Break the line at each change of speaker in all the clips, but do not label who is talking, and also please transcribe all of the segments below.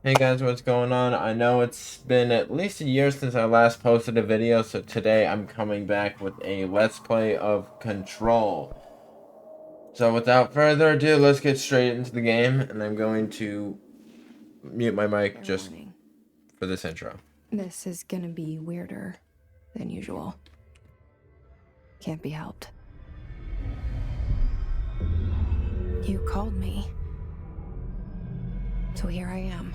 Hey guys, what's going on? I know it's been at least a year since I last posted a video, so today I'm coming back with a Let's Play of Control. So without further ado, let's get straight into the game, and I'm going to mute my mic
Fair
just
warning.
for this intro.
This is gonna be weirder than usual. Can't be helped. You called me. So here I am.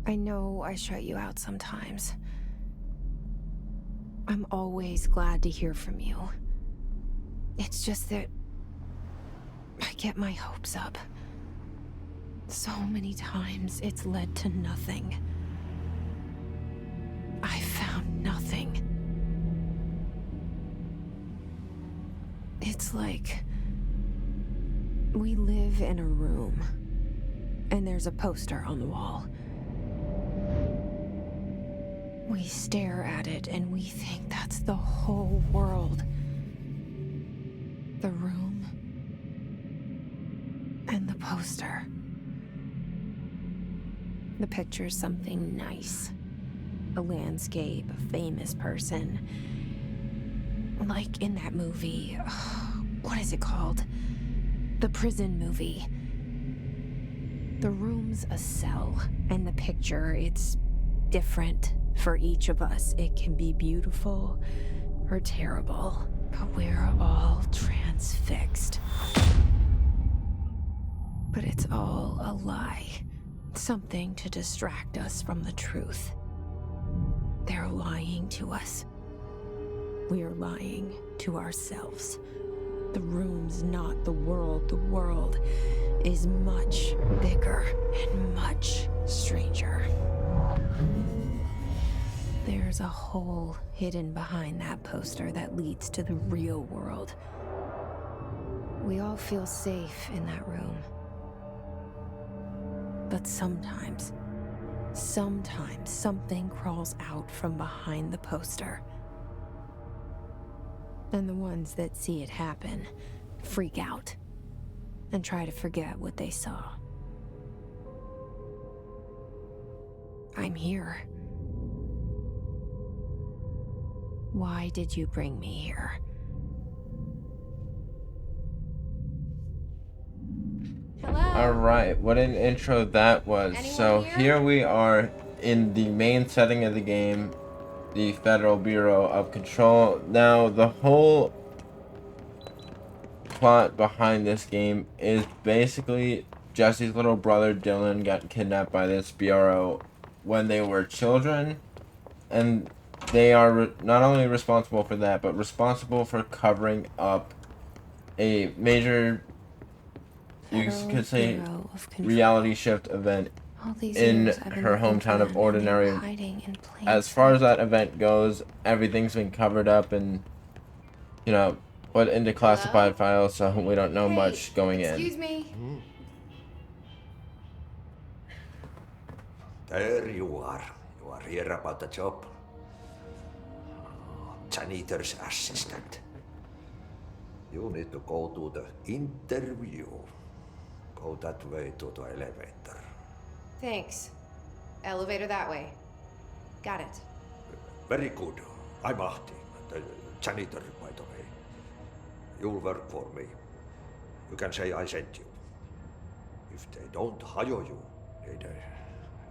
I know I shut you out sometimes. I'm always glad to hear from you. It's just that I get my hopes up. So many times it's led to nothing. I found nothing. It's like we live in a room, and there's a poster on the wall. We stare at it and we think that's the whole world. The room and the poster. The picture's something nice. A landscape, a famous person. Like in that movie, what is it called? The prison movie. The room's a cell, and the picture, it's different for each of us. It can be beautiful or terrible, but we're all transfixed. But it's all a lie. Something to distract us from the truth. They're lying to us. We're lying to ourselves. The room's not the world. The world is much bigger and much stranger. There's a hole hidden behind that poster that leads to the real world. We all feel safe in that room. But sometimes something crawls out from behind the poster. And the ones that see it happen freak out and try to forget what they saw. I'm here. Why did you bring me here? Hello?
Alright, what an intro that was.
Anyone
So
here?
here we are in the main setting of the game, the Federal Bureau of Control. Now, the whole plot behind this game is basically Jesse's little brother Dylan got kidnapped by this bureau when they were children, and they are not only responsible for that, but responsible for covering up a major, you could say, reality shift event
All these
in
years I've been
her
looking for
hometown of
them, and they were
Ordinary.
hiding in plain
As far as
sight.
that event goes, everything's been covered up and, put into classified files, so we don't know much going in.
Excuse me.
There you are. You are here about the job. Janitor's assistant. You need to go to the interview. Go that way to the elevator.
Thanks. Elevator that way. Got it.
Very good. I'm Ahti, the janitor, by the way. You'll work for me. You can say I sent you. If they don't hire you, then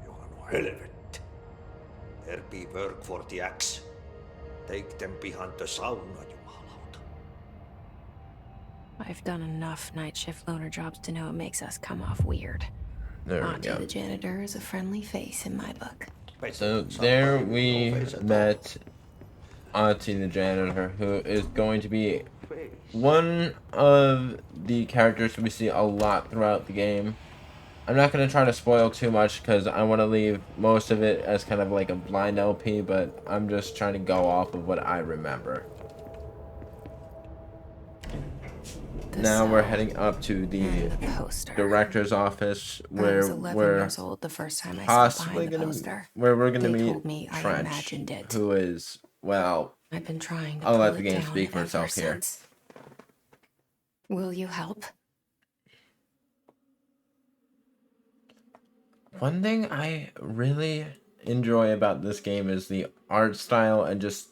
you are no helvet. There be work for the axe. Take them behind the sauna, jumalauta.
I've done enough night shift loner jobs to know it makes us come off weird.
There we
Auntie
go.
the janitor is a friendly face in my book.
So there we met Auntie the janitor, who is going to be one of the characters we see a lot throughout the game. I'm not going to try to spoil too much because I want to leave most of it as kind of like a blind LP, but I'm just trying to go off of what I remember. Now we're heading up to the director's office where we're possibly gonna meet Trench, who is, well,
I've been trying to
I'll
pull
let the
it
game
down
speak for
ever
itself here.
since. Will you help?
One thing I really enjoy about this game is the art style and just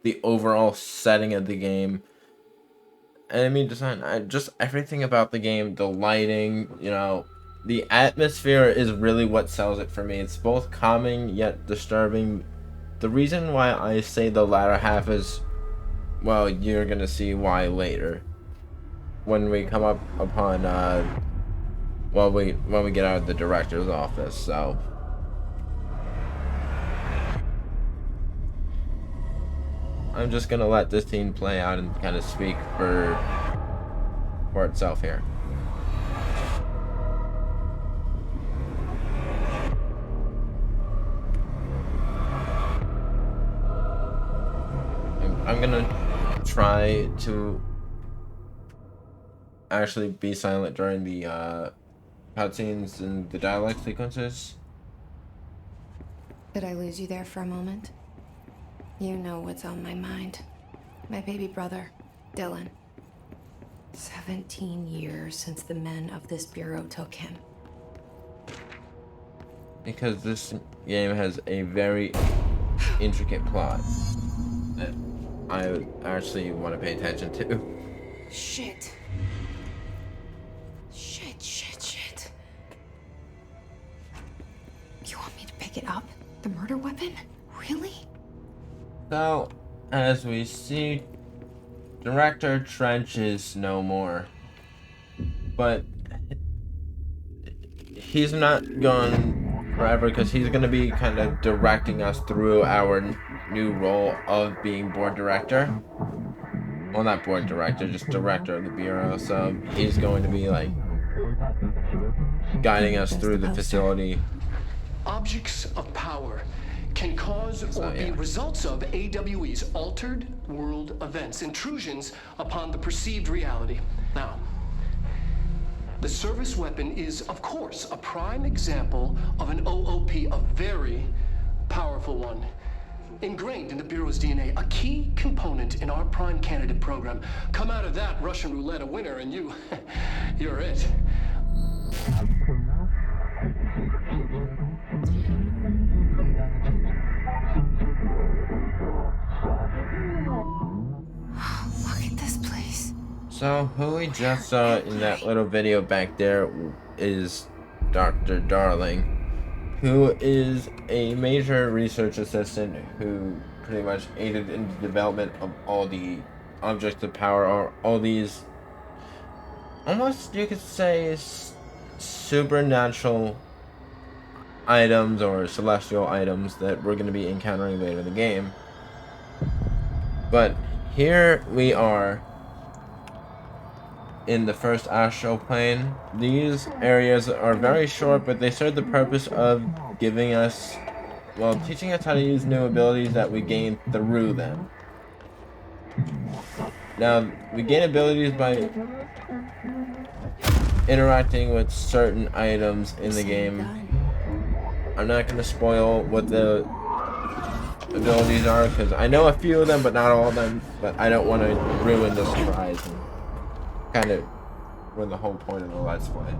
the overall setting of the game. Enemy design, just everything about the game, the lighting, you know, the atmosphere is really what sells it for me. It's both calming yet disturbing. The reason why I say the latter half is, well, you're gonna see why later. When we come up upon, when we get out of the director's office, so. I'm just gonna let this scene play out and kind of speak for itself here. I'm gonna try to actually be silent during the cutscenes and the dialogue sequences.
Did I lose you there for a moment? You know what's on my mind. My baby brother, Dylan. 17 years since the men of this bureau took him.
Because this game has a very intricate plot that I actually want to pay attention to.
Shit. Shit. You want me to pick it up? The murder weapon? Really?
So, as we see, Director Trench is no more. But he's not gone forever because he's going to be kind of directing us through our new role of being board director. Well, not board director, just director of the bureau. So he's going to be like guiding us through the facility.
Objects of power can cause or be results of AWE's altered world events, intrusions upon the perceived reality. Now, the service weapon is, of course, a prime example of an OOP, a very powerful one. Ingrained in the Bureau's DNA, a key component in our prime candidate program. Come out of that Russian roulette a winner and you're it.
Look at this place.
So, who we just saw in that little video back there is Dr. Darling, who is a major research assistant who pretty much aided in the development of all the objects of power, or all these, almost you could say, supernatural items or celestial items that we're going to be encountering later in the game. But here we are in the first astral plane. These areas are very short, but they serve the purpose of giving us, well, teaching us how to use new abilities that we gain through them. Now, we gain abilities by interacting with certain items in the game. I'm not going to spoil what the abilities are, because I know a few of them, but not all of them. But I don't want to ruin the surprise and kind of ruin the whole point of the Let's Play.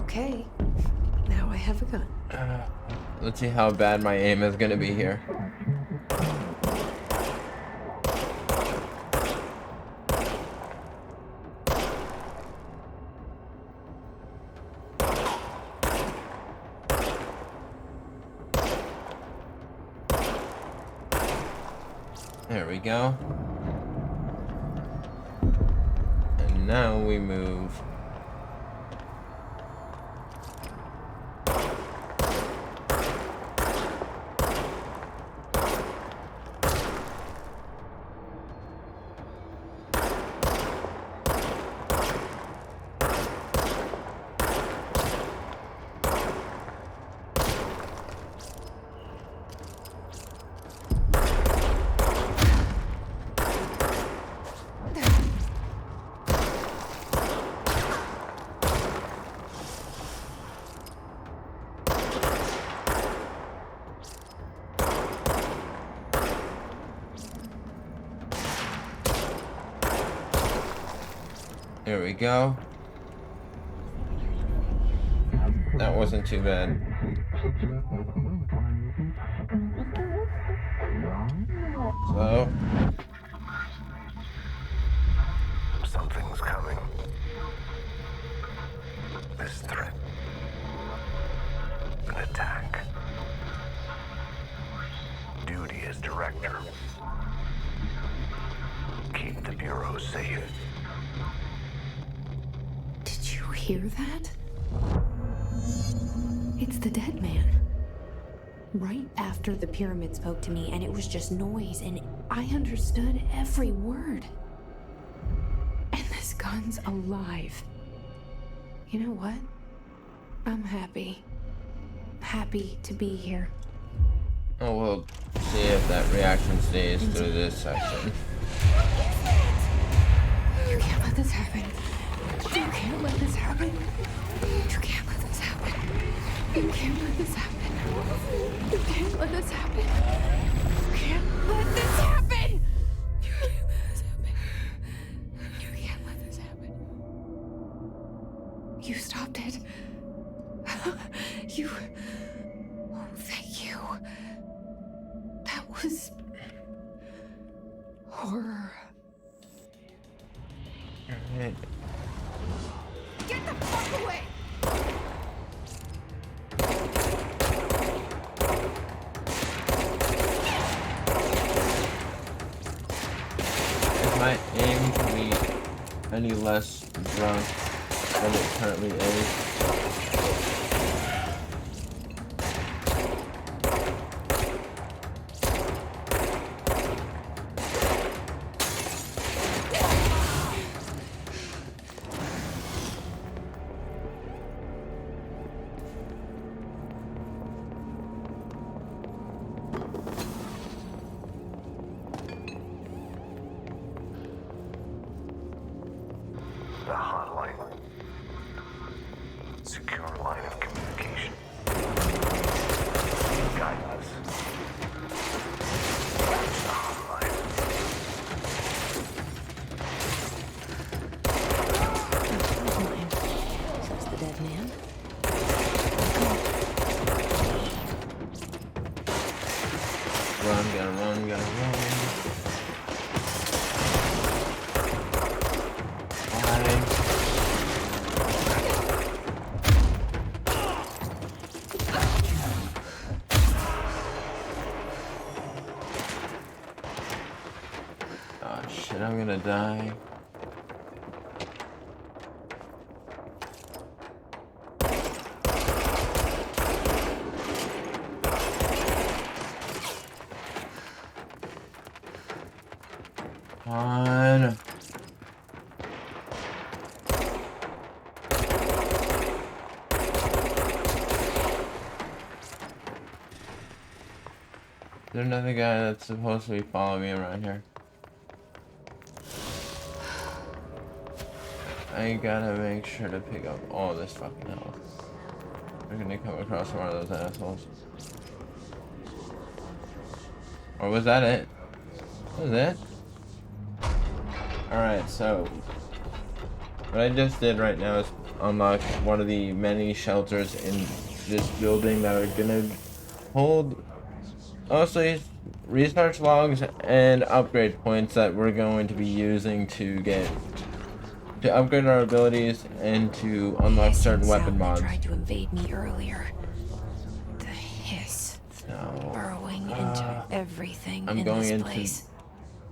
Okay, now I have a gun.
Let's see how bad my aim is going to be here. There we go. And now we move. There we go. That wasn't too bad. So,
Something's coming. This threat. An attack. Duty as director. Keep the Bureau safe.
Did you hear that? It's the dead man. Right after the pyramid spoke to me, and it was just noise, and I understood every word. And this gun's alive. You know what? I'm happy. Happy to be here.
oh, we'll see if that reaction stays through this section.
You can't let this happen. You can't let this happen. You can't let this happen. You can't let this happen. You can't let this happen. You can't let this happen. You can't let this happen. You can't let this happen. You stopped it. You. Oh, thank you. That was horror.
Alright.
Get the fuck away!
If my aim can be any less drunk than it currently is.
The hotline. Secure line of communication. Guide us. Reach the hotline.
Says the dead man.
Run, gotta run, gotta run. Fine. Oh shit, I'm gonna die. On. There's another guy that's supposed to be following me around here. I gotta make sure to pick up all this fucking health. We're gonna come across one of those assholes. Or was that it? Was it? Alright, so what I just did right now is unlock one of the many shelters in this building that are gonna hold mostly research logs and upgrade points that we're going to be using to upgrade our abilities and to unlock certain weapon mods.
Tried to invade me earlier. The hiss
So,
burrowing into everything
I'm
in
going
this
into
place.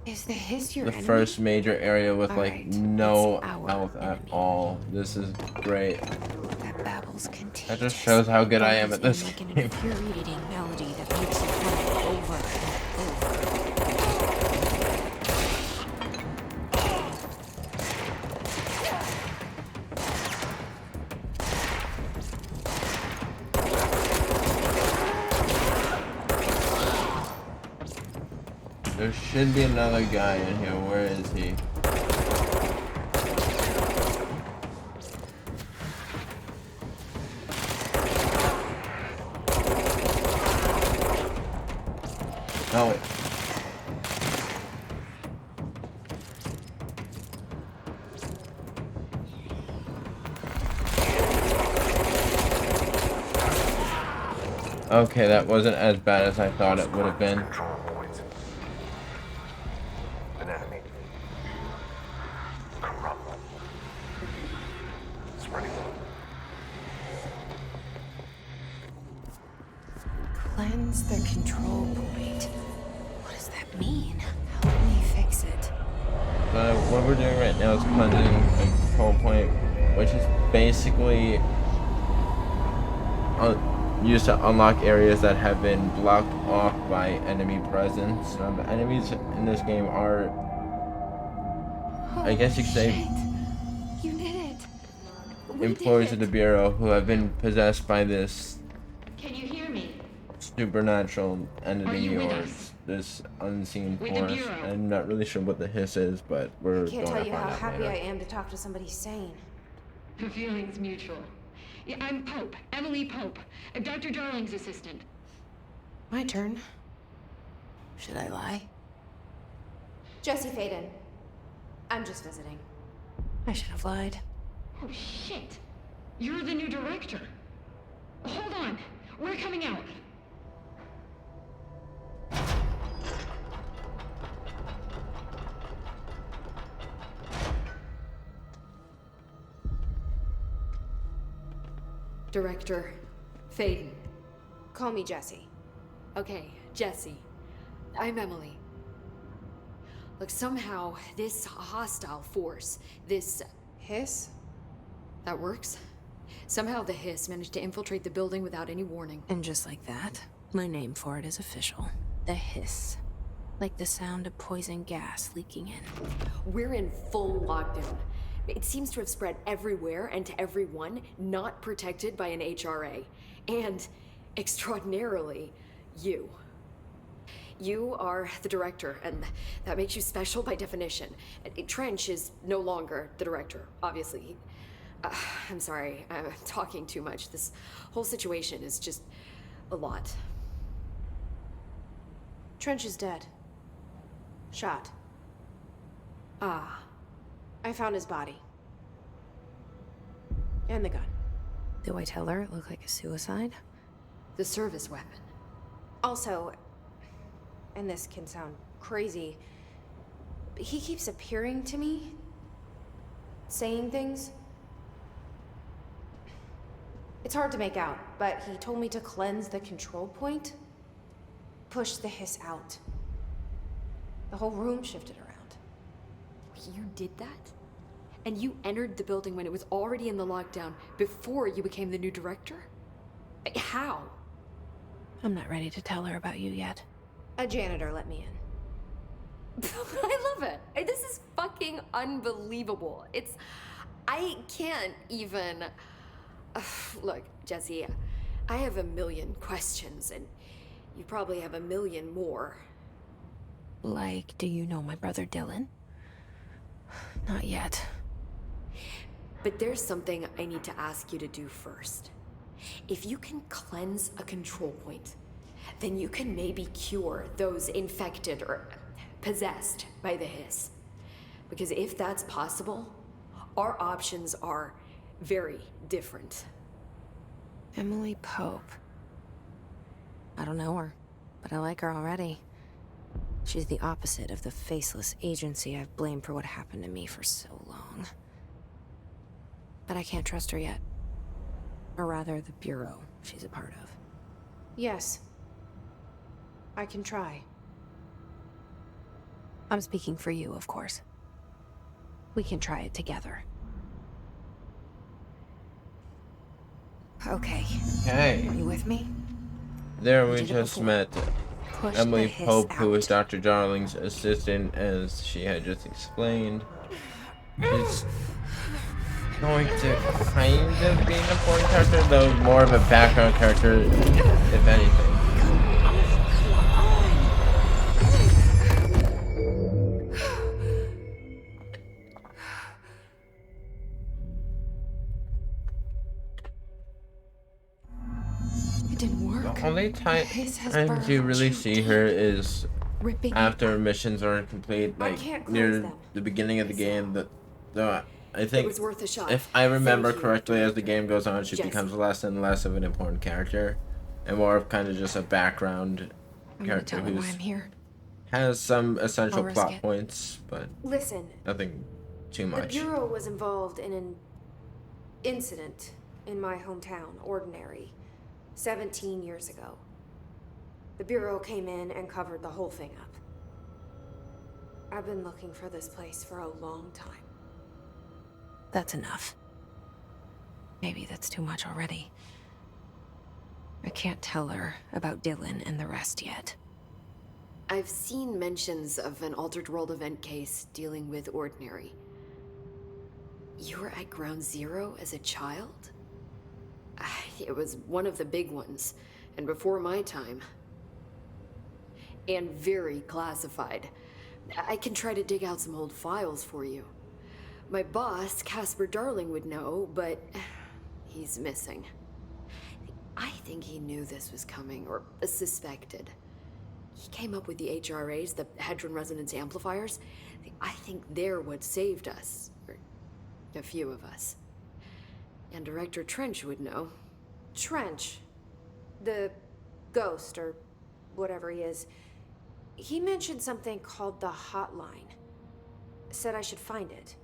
Is the hiss your
the
enemy?
first major area with like
Alright,
no
it's our
health at
enemy.
all. This is great.
That babble's contagious.
That just shows how good I am at
Buzz
this
in like an
game.
infuriating melody that makes you hum over and over.
There should be another guy in here. Where is he? No, wait. Okay, that wasn't as bad as I thought it would have been.
Control points. An enemy. Corrupt. Spreading.
Cleanse the control point. What does that mean? Help me fix it.
What we're doing right now is cleansing a control point, which is basically used to unlock areas that have been blocked off by enemy presence. The enemies in this game are, I guess you could say,
Shit. You did it. We
employees
did
of the
it.
Bureau who have been possessed by this
Can you hear me?
supernatural
Are
entity
you with
or
us?
this unseen
With the
force.
Bureau.
I'm not really sure what the hiss is, but we're
Can't
going
tell
to
you
find
how
out
happy
later.
I am to talk to somebody sane.
The feeling's mutual. Yeah, I'm Pope, Emily Pope, Dr. Darling's assistant.
My turn. Should I lie?
Jesse Faden. I'm just visiting.
I should have lied.
Oh, shit. You're the new director. Hold on. We're coming out.
Director Faden.
Call me Jesse.
Okay, Jesse. I'm Emily. Look, somehow this hostile force, this...
Hiss?
that works? Somehow the Hiss managed to infiltrate the building without any warning.
And just like that, my name for it is official. The hiss. Like the sound of poison gas leaking in.
We're in full lockdown. It seems to have spread everywhere and to everyone not protected by an HRA. And, extraordinarily, you. You are the director, and that makes you special by definition. Trench is no longer the director, obviously. I'm sorry, I'm talking too much. This whole situation is just a lot.
Trench is dead. Shot.
Ah,
I found his body. And the gun.
Do I tell her it looked like a suicide?
the service weapon.
Also, and this can sound crazy, but he keeps appearing to me, saying things. It's hard to make out, but he told me to cleanse the control point, push the hiss out. The whole room shifted around.
You did that? And you entered the building when it was already in the lockdown before you became the new director? How?
I'm not ready to tell her about you yet.
A janitor let me in.
I love it. This is fucking unbelievable. I can't even... Look, Jesse, I have a million questions, and you probably have a million more.
Like, do you know my brother Dylan? Not yet.
But there's something I need to ask you to do first. If you can cleanse a control point, then you can maybe cure those infected or possessed by the hiss. Because if that's possible, our options are very different.
Emily Pope. I don't know her, but I like her already. She's the opposite of the faceless agency I've blamed for what happened to me for so long. But I can't trust her yet. Or rather, the Bureau she's a part of.
Yes. I can try.
I'm speaking for you, of course. We can try it together. Okay.
Okay.
You with me?
There we
did it
just
before.
met
Push
Emily
the hiss
Pope, who is
out.
Dr. Darling's assistant, as she had just explained. She's going to kind of be an important character, though more of a background character, if anything.
It didn't work.
The only time
hiss has
you really
burned
see her is
Ripping
after missions are complete,
I
like
can't
near
close them.
the beginning of the game. I
It
think
was worth a shot.
if I remember
Thank you.
correctly, as the game goes on, she
Jesse.
becomes less and less of an important character. and more of kind of just a background
I'm gonna
character
tell him
who
why I'm here.
has some essential
I'll risk
plot
it.
points, but
Listen,
nothing too
the
much.
Bureau was involved in an incident in my hometown, Ordinary, 17 years ago. The Bureau came in and covered the whole thing up. I've been looking for this place for a long time.
That's enough. Maybe that's too much already. I can't tell her about Dylan and the rest yet.
I've seen mentions of an Altered World event case dealing with Ordinary. You were at Ground Zero as a child? It was one of the big ones, and before my time. And very classified. I can try to dig out some old files for you. My boss, Casper Darling, would know, but he's missing. I think he knew this was coming, or suspected. He came up with the HRAs, the Hadron Resonance Amplifiers. I think they're what saved us. Or a few of us. And Director Trench would know.
Trench, the ghost, or whatever he is, he mentioned something called the Hotline. Said I should find it.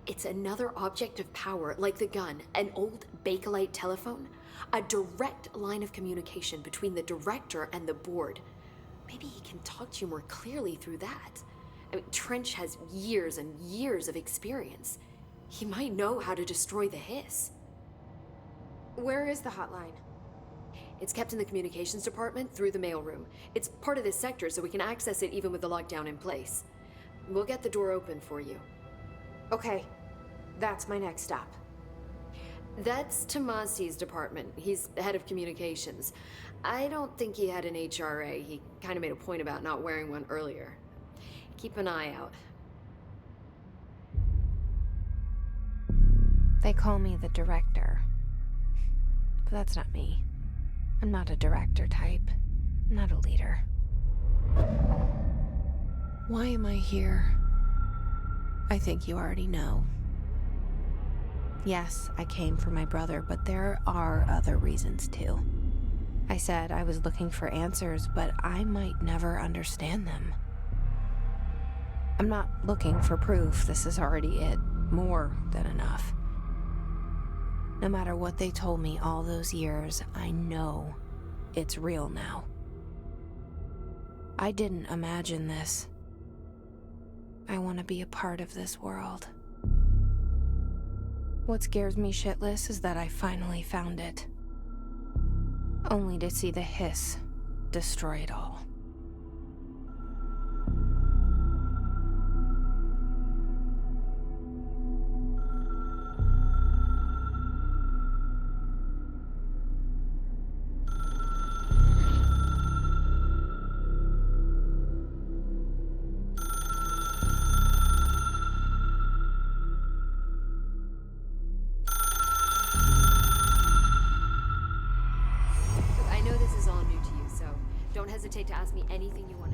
It's another object of power, like the gun, an old Bakelite telephone. A direct line of communication between the director and the board. Maybe he can talk to you more clearly through that. I mean, Trench has years and years of experience. He might know how to destroy the Hiss.
Where is the Hotline?
It's kept in the communications department through the mailroom. It's part of this sector, so we can access it even with the lockdown in place. We'll get the door open for you.
Okay, that's my next stop.
That's Tomasi's department. He's head of communications. I don't think he had an HRA. He kind of made a point about not wearing one earlier. Keep an eye out.
They call me the director. But that's not me. I'm not a director type. I'm not a leader. Why am I here? I think you already know. Yes, I came for my brother, but there are other reasons too. I said I was looking for answers, but I might never understand them. I'm not looking for proof. This is already it. More than enough. No matter what they told me all those years, I know it's real now. I didn't imagine this. I want to be a part of this world. What scares me shitless is that I finally found it. Only to see the Hiss destroy it all.
Look, I know this is all new to you, so don't hesitate to ask me anything you want.